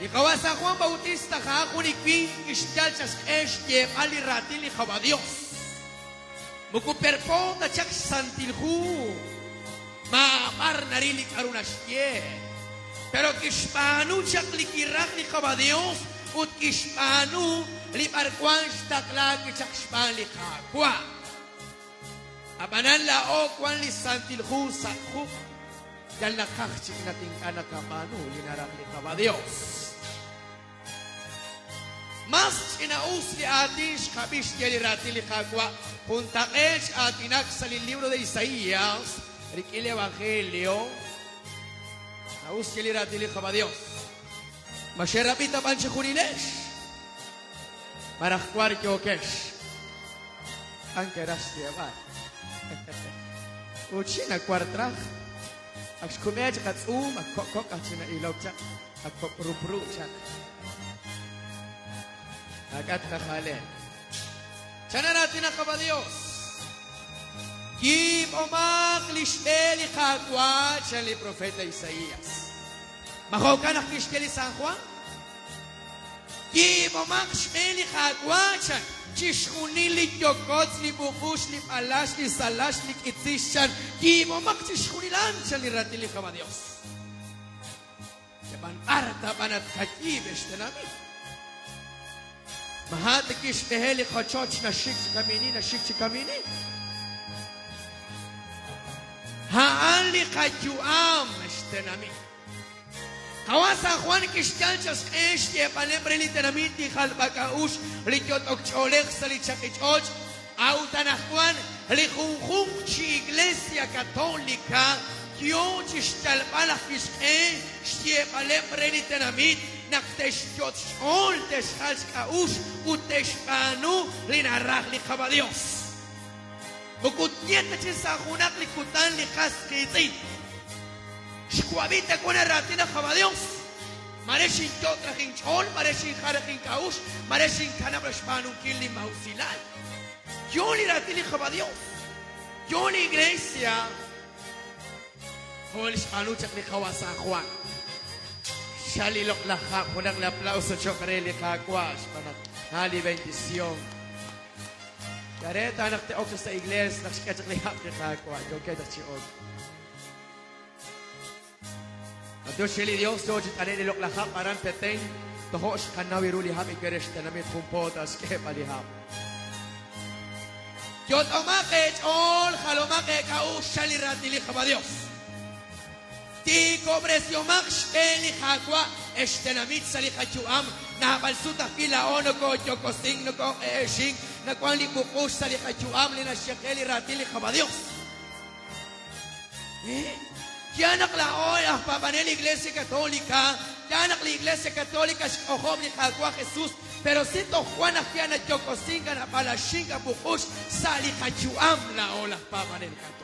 Ikaw San Juan Bautista ka kunikpin isyal sa esye alirati li kawa Dios. Mukuperpon na tsak santilhu. Maapar narilik arunasye. Pero kispanu tsak likirak li kawa Dios. Ut kispanu li parkwan stakla kitsak span li kakwa. Abanan lao kwan li santilhu sakhu. Dahil nakakchik nating anak kamanu linarak li kawa Dios. Mas inaus li atin shkabish li rati li kagwa puntakesh atinak sa libro de Isaías rikil evangelio aus li rati li kaba Dios masherapita panche kunilesh marakwar kyokesh ankeras diabar uchina kwartra akskumech katsum akkok achina ilokcha akkok rupru chak Agat na kalen. Sana natin ang kaba Diyos. Kim omak lishteli kagwa siya li Profeta Isaías. Makaw ka naklishteli San Juan? Kim omak lishteli kagwa siya. Chishkunili yokots li bukus li palas li salas li kitis siya. Kim omak chishkunilan siya li ratili kaba Diyos. Yaman arta panat kakibesh na namin. Mahatikish eheli khachoch na shik kamini. Haan li kajuam eshtenami. Kawa San Juan kishkanchas eshte palembre li tenamiti khalbakaush li kyotok cholek sali chakichoch autanakwan li khunkhung chi iglesia católica kyon chishtalbalak kishke shte palembre li tenamit Naktesh ol teshals kaush uteshpanu linarach li kaba Dios. Bukutniet na sa hunak likutan li kaskitin. Shkuabita kuna ratina kaba Dios. Mareshin totrahin chol, mareshin harahin kaush, mareshin kanabrashpanu kili mausilal. Yo li ratili kaba Dios. Yo li iglesia. Hol shpanu chak li kawa San Juan. Shalilok laha, punang la aplauso chokareli kakwas, panak hali bendición. Kareta anak te okso sa iglesia, naksikachak lihap ni kakwa, yo kaya chiog. Ado shili Dios, doji taneni lok laha, parang peteng, toho shkanawi ruli hap ikeresh tanamit humpotas kepa lihap. Yot omakech ol, halomake kau shalirati liha ba Dios. Ti cobres yomak sheli hakwa eshtenamit sali hachuam na balsuta pila ono ko yokosing no ko shing na kwan li bukus sali hachuam li na shekeli ratili kaba Dios. Yanak la oy ah papanel iglesia católica, yanak la iglesia católica ojob li hakwa Jesús, pero si to Juan afiana yokosing na palashinga bukus sali hachuam la ola papanel católica.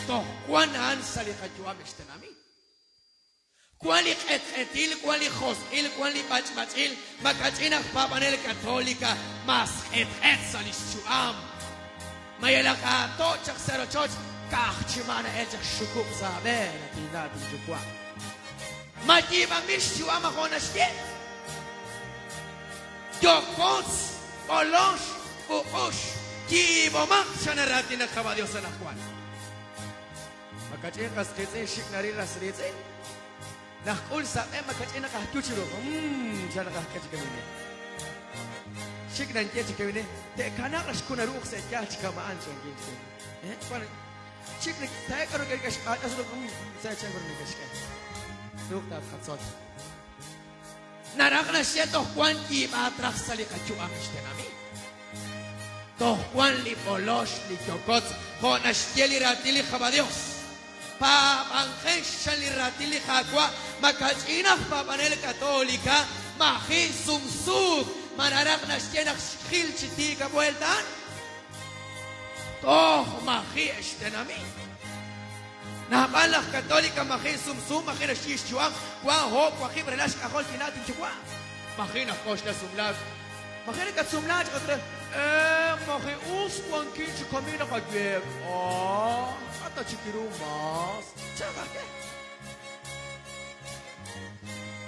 To Juan an sali hajuam eshtenami. Kuali etil, kuali josil, kuali bachbachil, makachina papanel católica, mas et sali shuam. Mayelaka to chak serochoch, kachimana echak shukuk saber, tinati jukwa. Majiba mish shuam ahonashke. Yokots, olosh, buosh, kibomak shanarati na kabadios na Juan. Makachin kaskitse shik nari rasritse. Nakul sa makachin nakakuchiro. Siya nakakachi kami. Shik nanti chikawine. Te kana kashkuna ruh se kya chikamaan chongi. Kwan shik ni tay karo kaya kash asuro sa changor ni kashka. Ruh ta khatsot. Narak na siya to kwan ki matrak sali kachuam ishtenami. To kwan li polosh li chokots ho nashtieli ratili khabadios. Pa angel ratili hakwa makachina papanel católica mahi sumsuk manarak na stienak khil chitika vueltan toh mahi eshtenami na balak católica mahi sumsum mahi na shish chuam kwa ho kwa khibrelash kahol tinatin chukwa mahi na kosh na sumlag mahi na katsumlag katre mahi uswan kinch kamina kagwek Ata chikirumas. Chaka ke?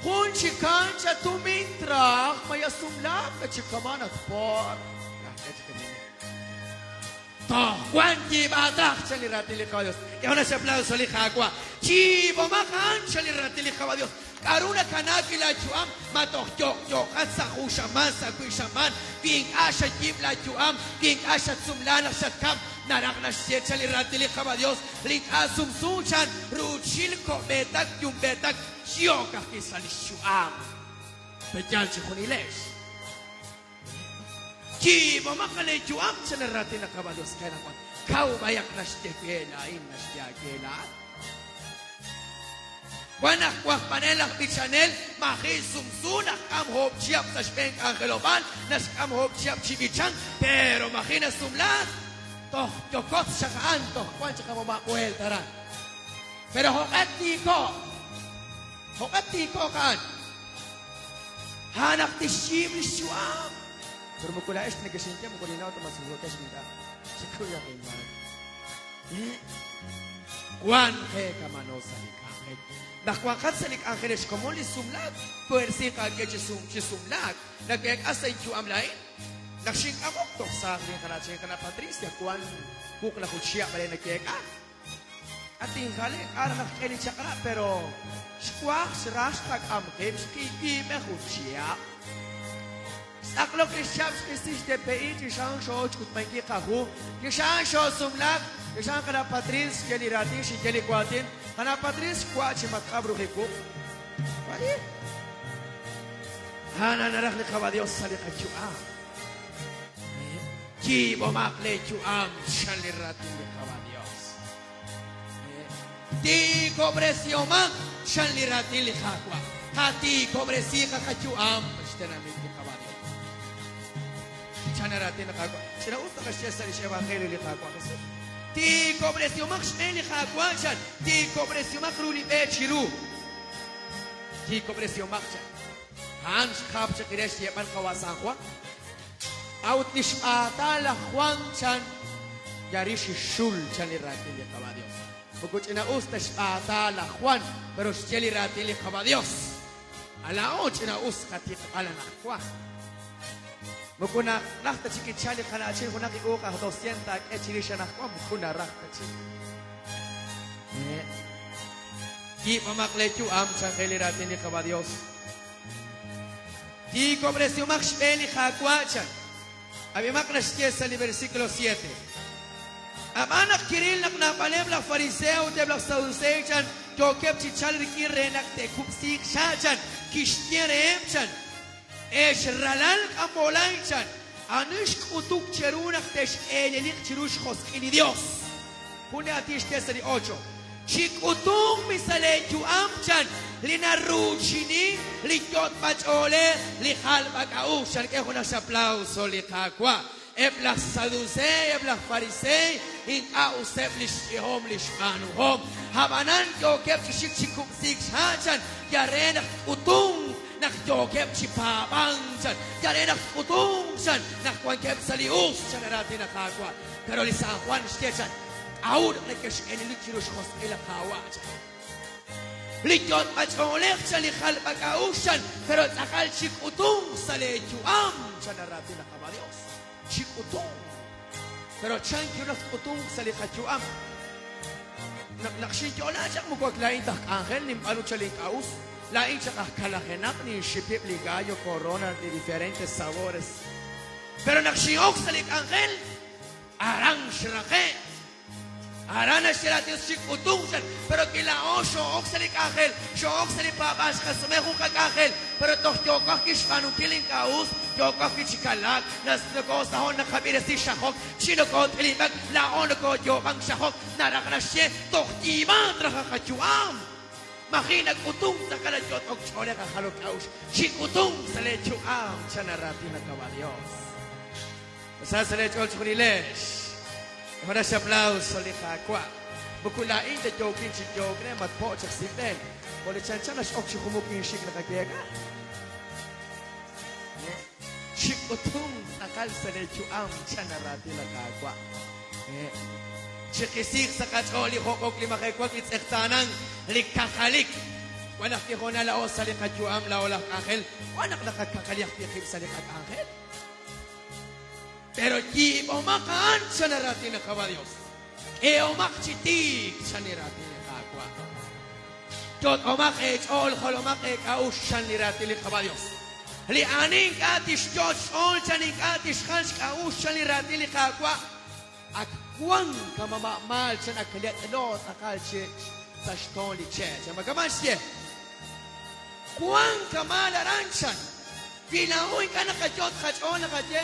Kung chikan cha tumintrak, maya sumlak na chikaman at por. Toh, Juan Gibatak, Chalirati Licabios. Y ahora se aplauso, Lijagua. Chivo Macan, Chalirati Licabios. Karuna Kanaki la Chuam, Matok Yok, Hatsahu Shaman, Sakui Shaman, King Asha Jibla Chuam, King Asha Sumlana Shatkam, Narakna Shet, Chalirati Licabios, Lik Asum Suchan, Ruchilko, Betak, Yum Betak, Yoka Kisalishuam. Pejal Chihunilesh. Chivo makale juam sa narati na kabalos kaya naman. Kau bayak na stekela, na stekela. Wanak wak panelak di Chanel, makisumsunak am hop siap sa speng angkeloban, nas am hop siap chibichang, pero makina sumlat. Toh, jokot sa kaan, toh, kwan sa kamakuel taran. Pero hokat tiko kaan. Hanak ti shim shuam. Pero mukula es negosyante mo kulinaw to masugot es nila. Sikuya kay man. Juan he kamano sa likangel. Nakwakat sa likangel es como li sumlag. Puersi ka ke sumlag. Nagkaya asay ju amlain. Naksing amok to sa akin kana Patricia Juan bukla ko siya pala nagkaya. At tingkali ara nakeli chakra pero squak srastak am kebs ki me siya. Aklo Christians Christis de Pays, Gishan Shot, Kutmanki Kahu, Gishan Shot Sumlak, Gishan Kana Patrice, Kelly Radish, Kelly Quatin, Kana Patrice, Quachi Macabro Rico. Hana Narak Cabadios Salikachuam. Kibo Makle Chuam, Shalirati Cabadios. Ti Cobresioma, Shalirati Lichaqua. Hati Cobresica Cachuam, Stenamit Cabadios. Chanarati na kagwa. Sinauto ka siya sa Evangelio ni kagwa kasi. Ti kobresyo makshmeli kagwa siya. Ti kobresyo makruli bechiru. Ti kobresyo maksha. Hans kap siya kires siya pan kawasan kwa. Out nish atala Juan chan. Yarishi shul chan lirati li kabadios. Pagkut inausta siya atala Juan. Pero siya lirati li kabadios. Alao inausta ti kapala na kwa. Mukuna rakta chiki chali kana chili kuna ki oka 200 echirisha na kwa mukuna rakta chiki. Ki pamakle chu am changeli ratin ni kabadios. Ki cobresio maksheli hakwacha. Abimak na sa versículo 7. Amanak kiril nak napalem la fariseo te blak saducean jokep chichal rikire nak te kupsik shachan kishtiere emchan. Esh ralal kamolanchan anish kutuk cherunak tesh elelik chirush khoskini Dios. Pune atish tesari 8. Chikutung misale ju amchan linaruchini likyot pachole lihal bakaushan ke kuna aplauso likakwa. Eblas saducei, eblas farisei, in ausep lishihom lishmanuhom. Habanan yokep chishik chikum sik shachan yarena kutung nak jokep chipabangsan yarena kutungsan nak kwankep salius chanarati nakakwa pero li San Juan shtiechan aud nekesh enilichirush khos ila kawachan likyot macholek chali khalbakaushan pero takal chikutung sale juam chanarati nakabadios chikutung pero chan kyunak kutung sale khajuam nakshi jola chak mukwag lain tak angel nim anu chalik aus. Lain siya kakalakinak ni shipip ligayo corona de diferentes sabores. Pero nagsiyok sa likangkel, arang shirake. Arana shirate shikutong siya. Pero kilao syok sa likangkel, syok sa lipapas kasumekong kakangkel. Pero toh yokak kishpanu kiling kaus, yokak kichikalag, nas nagos na hon nakabira si syakok, sinukot ilibag, laon nagod yokang syakok, narakana siya, toh timan rakakachuam. Makinag utong sa kaladyot o chole kakalukaush. Chikutong sa lecho am chanarati na kabalios. Masa sa lecho o chunilesh. Hora sa aplaus sa likakwa. Bukulain na jokin si jokin matpo at saksipen. Kole chan-chan as ok kumukin shik na kagyega. Chikutong nakal sa lecho am chanarati na kakwa. Chikisik sa kacholi hokok limakaikwag itsektanang likakalik. ونحكي هنا لا سلقة يوام لا ولا ángel ونقلق كقليق في خير سلقة ángel pero ki omakan sanarati na kabadios e omak chitik sanirati na kakwa tot omak e all holomak e kaush sanirati na kabadios li aning katish tot all saning katish khans kaush sanirati na kakwa akwan kamamal san aklet lot akal che sashton li che magamasye kwan kamal aranchan Pinahoy ka nakajot kachon nakaje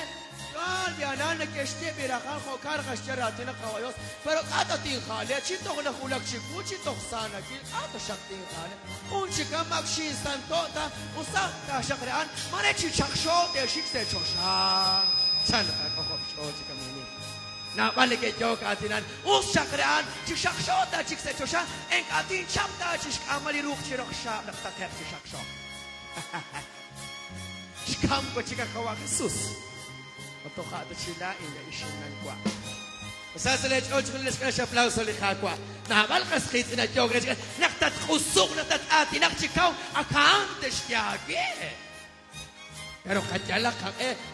قال يا نانا كشتي بيرخان خو كار خشتراتنا خويوس pero kata tin khale chito na khulak chiku chito sana ki ata shakti khale un chika makshi santota usa ta shakran mare chi chaksho de shikse chosha chan ka khop cho chika mini na bale ke jo ka tinan us shakran chi chaksho ta chikse chosha en ka tin chapta chik amali ruh chi roksha nakta khap chi chaksho chikam ko chika khawa Jesus وتوقعت الشداء إلى إشينا كوا وساسلت أوجه لسكاش أبلاوس اللي خاكوا نعمل قصخيت إن الجوج نقطة خصوق نقطة آتي نقطة كاو أكانتش ياجي pero callala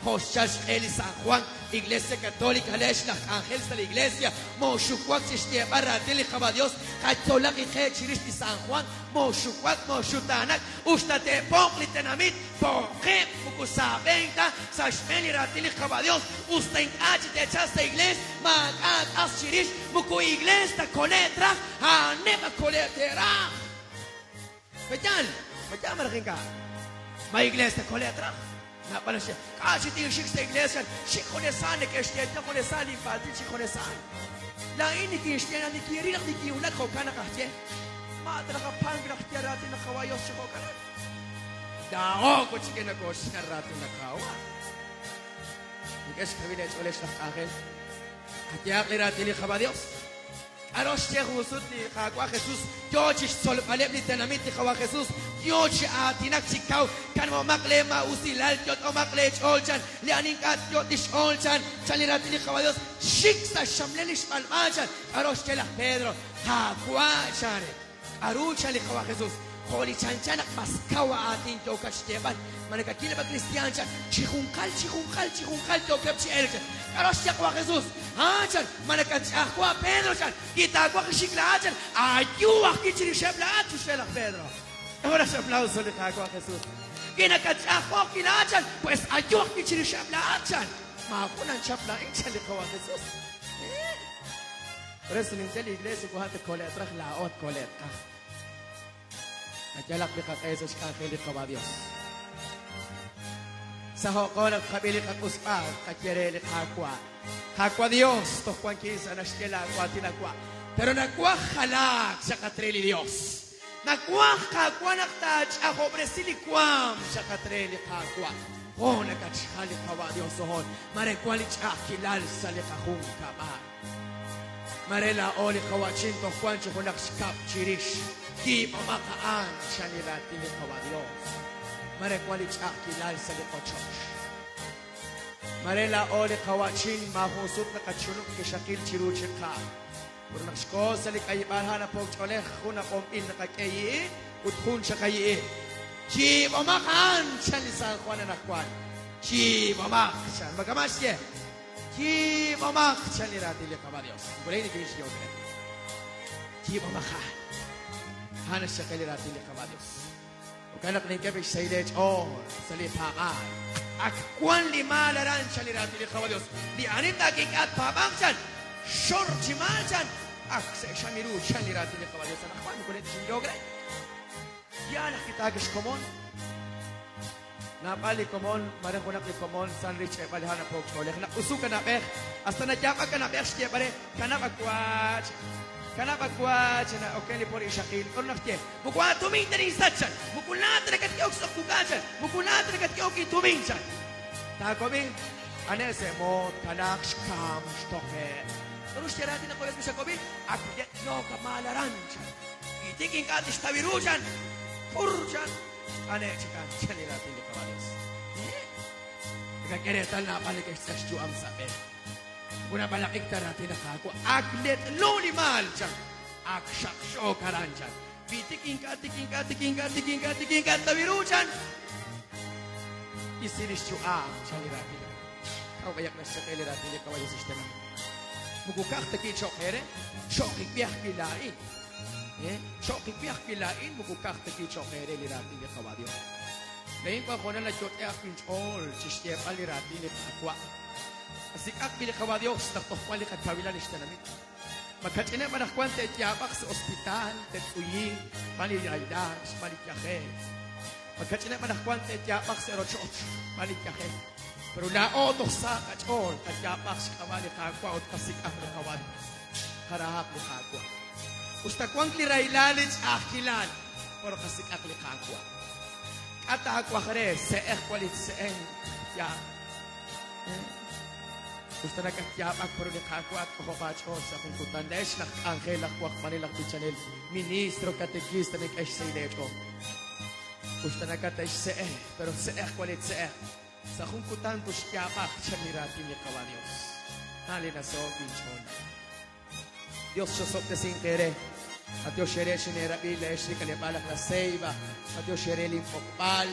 José Eli San Juan Iglesia Católica lesh la ángeles de la iglesia moshukwak chishtie barra dili khaba Dios católica que chiristi San Juan moshukwak moshutanak ustate pokli tenamit poke mukusabenta sashmeni ratili khaba Dios usten achite chasta iglesia magat asirish muku iglesia koletra haneba koletera Bejan marginga ma iglesia koletra na panasya kasi ti shik sa iglesia shik konesan ke shtiya ta konesan infantil shik konesan la ini ki shtiya ni kiri ni ki unak ko kana kahje ma tra ka pang rakhtiya rati na khawayo shiko kana da ko chike na ko sharati na khawa ikas khabile chole shak akhel hatiya qirati li khaba Dios arosh te khusut li khakwa Jesus yochish sol paleb li tenamit li khawa Jesus yochi atinak chikau kan mo makle ma usilal jot o makle cholchan li aninkat yotish olchan chalirat li khawa Dios shiksa shamlelish malmachan arosh te la Pedro khakwa chane arucha li khawa Jesus kholi chanchanak maskawa atin to kashteban manaka kile ba cristian chan chihunkal to kapchi elchan arosh te khawa Jesus chan manaka chakwa Pedro chan kitakwa khishikla chan ayuwa kichiri shebla tushela Pedro ahora se aplauso le cago a Jesús quien acachó kilachan pues ayuda que chiri shablachan ma kunan chapla incha le cago a Jesús por eso en la iglesia cuando colet traje la ot colet ajala que eso es que le cago a Dios saho colet kabili ka kuspa ka quiere le cago a Dios to Juan 15 na shela kwatina kwa pero na kwa halak sa katreli Dios Nakuaka kwanaktaj ako bresili kwam sa katreli kakwa. Oh nakachali kawa Dios ohon. Mare kwali chakilal sa likahung kama. Mare la oli kawachinto kwancho kunakskap chirish. Ki mamakaan siya nilatili kawa Dios. Mare kwali chakilal sa likochosh. Mare la oli kawachin mahusut nakachunok kishakil chiruchika. Puro naksko sa likaiban hanap po choleh kuna pom il nakakayi utkun siya kayi chi mamakan siya ni San Juan na nakwan chi mamak siya magamas siya chi mamak siya ni ratili kaba Dios kulay ni Kristo yoke chi mamakan hanas siya kay ratili kaba Dios ukanak ni kebik sa ilech sa lipakan akwan lima laran siya ni ratili kaba Dios di anit nakikat pabang siya Shor chimalchan akse shamiru shalirati le kabalyo sa nakwan kulit sindogre yan nakitagish komon napali komon marang kunak ni komon san rich e palihana pok cholek na usuka na pek hasta na japa ka na pek shte pare kana bagwach na okeli por ishakil or nafte bukwa tuming tani sachan bukulat na katyok sa kugachan bukulat na katyok ituminchan ta koming anese mo kanak shkam shtoke Terus dia rati na kulit mo sa COVID, at no kamalaran siya. Itiking ka atis tabiru siyan. Puro siyan. Ano yung sikan? Siya nila tili kawalis. Nagkakiretal na paligay sa siyuam sabi. Kuna palakik ta rati na kako. Aglet loni mahal siyan. Akshaksyo karan siyan. Tiking-kat, tabiruchan. Isilis chua, chalirati. Kawayak na sa kelirati, kawayak sistema. Mugukak taki chokere, chokik biyak kilain. Chokik biyak kilain, mugukak taki chokere, lirati, kawayak. Ngayon pa ako na ladyot e aking chol, sistema lirati, akwa. Asikak bili kawayak, taktok wali katawila lista namin. Magkatsina manakwante at yapak sa ospital, tetuyi, maliraydas, malityake. Magkatsina manakwante at yapak sa erochot, malityake. Pero naotok sa kachol at yapak sa kawali kakwa at kasikak na kawali. Harahap ni kakwa. Ustakwang liraylalij akilan, pero kasikak ni kakwa. Katakwa kare, seek walit seeng, ya. Gusto na katyapak pero ni kakwat o kapacho sa kung kutandes na angkel akwak manilang tuchanel ministro katekista ni kash sa ilecho. Gusto na katay seeh pero seeh kwalit seeh sa kung kutan tusyapak siya nirati ni kawanyos. Hali na so binchon. Dios sosok na singkere at Dios shere sinerabil eshi kalibalak na seiba at Dios shere limpokpal.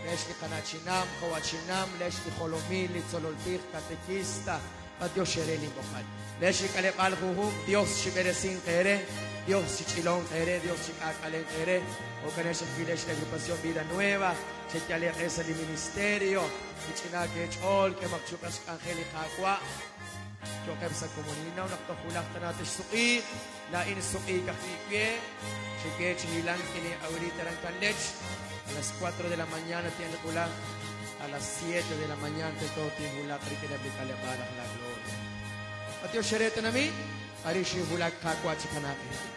Lesh ni kanachinam, kawachinam, lesh ni holomil, litzololtik, katekista, at Dios shereli bokal. Lesh ni kalepal huhum, Dios si beresin kere, Dios si chilon kere, Dios si kakalen kere, o kanesh filesh la agrupación Vida Nueva, si tiale esa li ministerio, si china que echol, que magchukas angelica aqua, yo que sa comunina, una tohulak tanatish suki, la in suki kakikye, si que chihilang kini ahorita ran kanlech, a las 4 de la mañana tiene culá, a las 7 de la mañana todo tiene culá, pero que le aplicarle para la gloria. A Dios sherete na mi, arishi hulak kakwa chikanake.